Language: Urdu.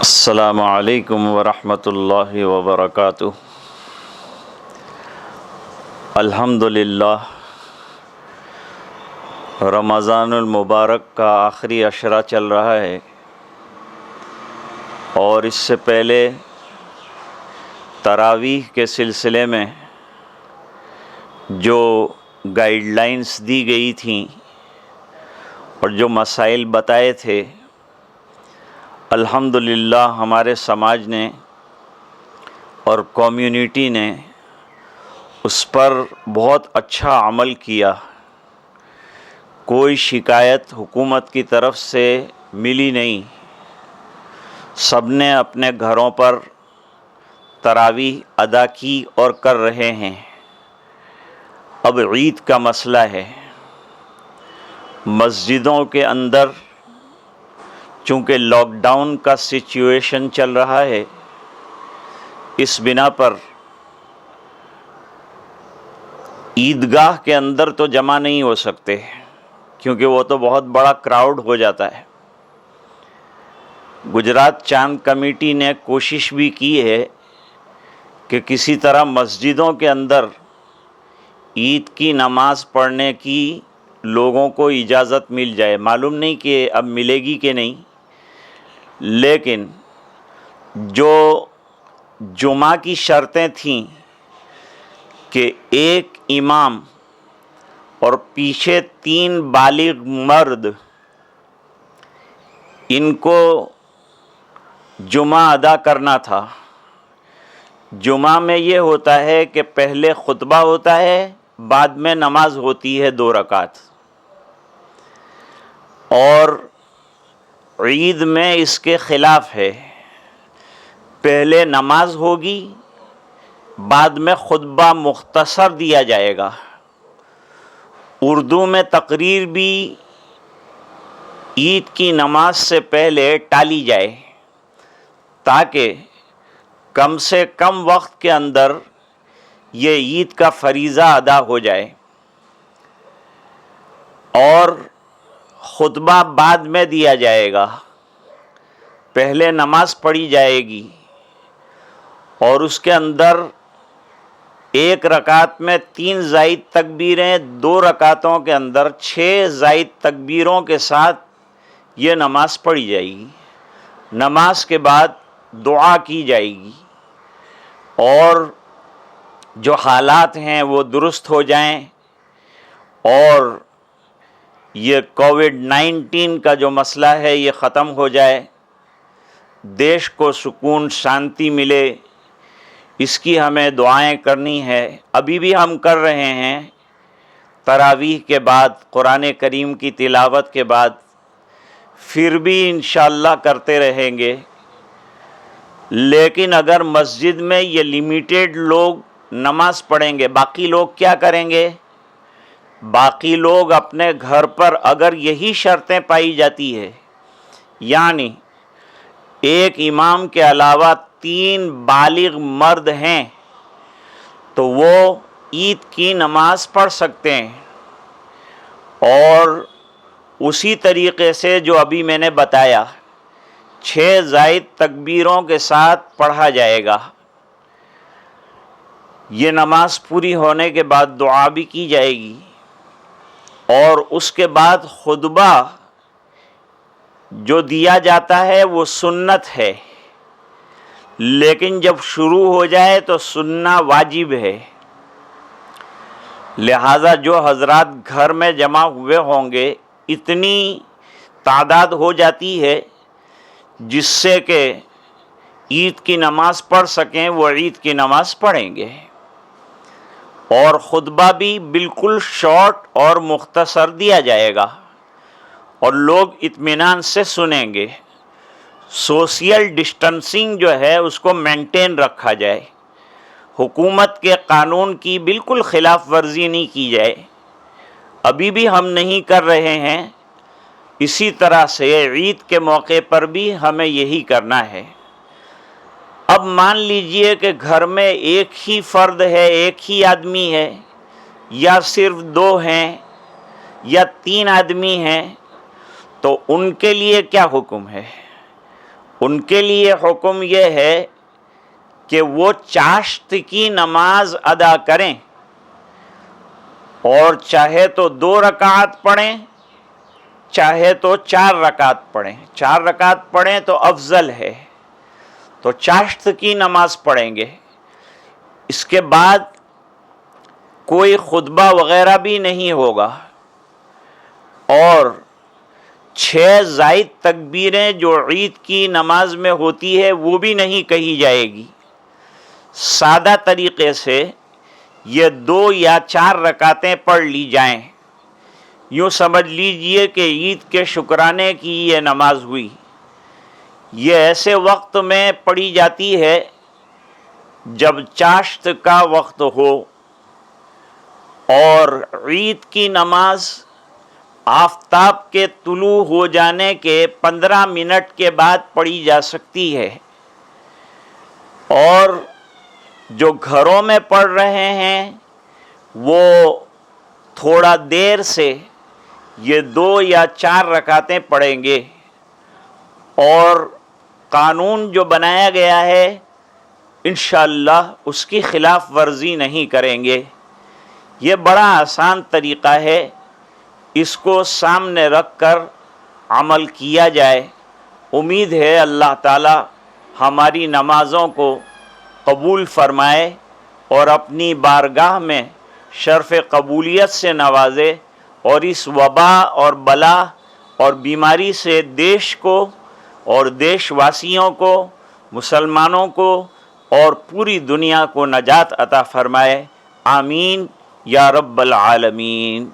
السلام علیکم ورحمۃ اللہ وبرکاتہ۔ الحمدللہ، رمضان المبارک کا آخری عشرہ چل رہا ہے، اور اس سے پہلے تراویح کے سلسلے میں جو گائیڈ لائنز دی گئی تھیں اور جو مسائل بتائے تھے، الحمدللہ ہمارے سماج نے اور کمیونٹی نے اس پر بہت اچھا عمل کیا۔ کوئی شکایت حکومت کی طرف سے ملی نہیں۔ سب نے اپنے گھروں پر تراویح ادا کی اور کر رہے ہیں۔ اب عید کا مسئلہ ہے۔ مسجدوں کے اندر چونکہ لاک ڈاؤن کا سچویشن چل رہا ہے، اس بنا پر عیدگاہ کے اندر تو جمع نہیں ہو سکتے، کیونکہ وہ تو بہت بڑا کراؤڈ ہو جاتا ہے۔ گجرات چاند کمیٹی نے کوشش بھی کی ہے کہ کسی طرح مسجدوں کے اندر عید کی نماز پڑھنے کی لوگوں کو اجازت مل جائے۔ معلوم نہیں کہ اب ملے گی کہ نہیں، لیکن جو جمعہ کی شرطیں تھیں کہ ایک امام اور پیچھے 3 بالغ مرد، ان کو جمعہ ادا کرنا تھا۔ جمعہ میں یہ ہوتا ہے کہ پہلے خطبہ ہوتا ہے، بعد میں نماز ہوتی ہے 2 رکعت، اور عید میں اس کے خلاف ہے۔ پہلے نماز ہوگی، بعد میں خطبہ مختصر دیا جائے گا۔ اردو میں تقریر بھی عید کی نماز سے پہلے ٹالی جائے، تاکہ کم سے کم وقت کے اندر یہ عید کا فریضہ ادا ہو جائے، اور خطبہ بعد میں دیا جائے گا۔ پہلے نماز پڑھی جائے گی، اور اس کے اندر 1 رکعت میں 3 زائد تکبیریں، 2 رکعتوں کے اندر 6 زائد تکبیروں کے ساتھ یہ نماز پڑھی جائے گی۔ نماز کے بعد دعا کی جائے گی، اور جو حالات ہیں وہ درست ہو جائیں، اور یہ کووڈ-19 کا جو مسئلہ ہے یہ ختم ہو جائے، دیش کو سکون شانتی ملے، اس کی ہمیں دعائیں کرنی ہے۔ ابھی بھی ہم کر رہے ہیں، تراویح کے بعد، قرآن کریم کی تلاوت کے بعد، پھر بھی انشاءاللہ کرتے رہیں گے۔ لیکن اگر مسجد میں یہ لیمیٹڈ لوگ نماز پڑھیں گے، باقی لوگ کیا کریں گے؟ باقی لوگ اپنے گھر پر اگر یہی شرطیں پائی جاتی ہے، یعنی ایک امام کے علاوہ 3 بالغ مرد ہیں، تو وہ عید کی نماز پڑھ سکتے ہیں، اور اسی طریقے سے جو ابھی میں نے بتایا 6 زائد تکبیروں کے ساتھ پڑھا جائے گا۔ یہ نماز پوری ہونے کے بعد دعا بھی کی جائے گی، اور اس کے بعد خطبہ جو دیا جاتا ہے وہ سنت ہے، لیکن جب شروع ہو جائے تو سننا واجب ہے۔ لہذا جو حضرات گھر میں جمع ہوئے ہوں گے، اتنی تعداد ہو جاتی ہے جس سے کہ عید کی نماز پڑھ سکیں، وہ عید کی نماز پڑھیں گے، اور خطبہ بھی بالکل شارٹ اور مختصر دیا جائے گا، اور لوگ اطمینان سے سنیں گے۔ سوشل ڈسٹنسنگ جو ہے اس کو مینٹین رکھا جائے، حکومت کے قانون کی بالکل خلاف ورزی نہیں کی جائے۔ ابھی بھی ہم نہیں کر رہے ہیں، اسی طرح سے عید کے موقع پر بھی ہمیں یہی کرنا ہے۔ اب مان لیجئے کہ گھر میں ایک ہی فرد ہے، ایک ہی آدمی ہے، یا صرف 2 ہیں، یا 3 آدمی ہیں، تو ان کے لیے کیا حکم ہے؟ ان کے لیے حکم یہ ہے کہ وہ چاشت کی نماز ادا کریں، اور چاہے تو 2 رکعت پڑھیں، چاہے تو 4 رکعت پڑھیں۔ 4 رکعت پڑھیں تو افضل ہے، تو چاشت کی نماز پڑھیں گے۔ اس کے بعد کوئی خطبہ وغیرہ بھی نہیں ہوگا، اور 6 زائد تکبیریں جو عید کی نماز میں ہوتی ہے وہ بھی نہیں کہی جائے گی۔ سادہ طریقے سے یہ 2 یا 4 رکعتیں پڑھ لی جائیں۔ یوں سمجھ لیجئے کہ عید کے شکرانے کی یہ نماز ہوئی۔ یہ ایسے وقت میں پڑھی جاتی ہے جب چاشت کا وقت ہو، اور عید کی نماز آفتاب کے طلوع ہو جانے کے 15 منٹ کے بعد پڑھی جا سکتی ہے، اور جو گھروں میں پڑھ رہے ہیں وہ تھوڑا دیر سے یہ 2 یا 4 رکعتیں پڑھیں گے، اور قانون جو بنایا گیا ہے انشاءاللہ اس کی خلاف ورزی نہیں کریں گے۔ یہ بڑا آسان طریقہ ہے، اس کو سامنے رکھ کر عمل کیا جائے۔ امید ہے اللہ تعالی ہماری نمازوں کو قبول فرمائے اور اپنی بارگاہ میں شرف قبولیت سے نوازے، اور اس وبا اور بلا اور بیماری سے دیش کو اور دیش واسیوں کو، مسلمانوں کو اور پوری دنیا کو نجات عطا فرمائے۔ آمین یا رب العالمین۔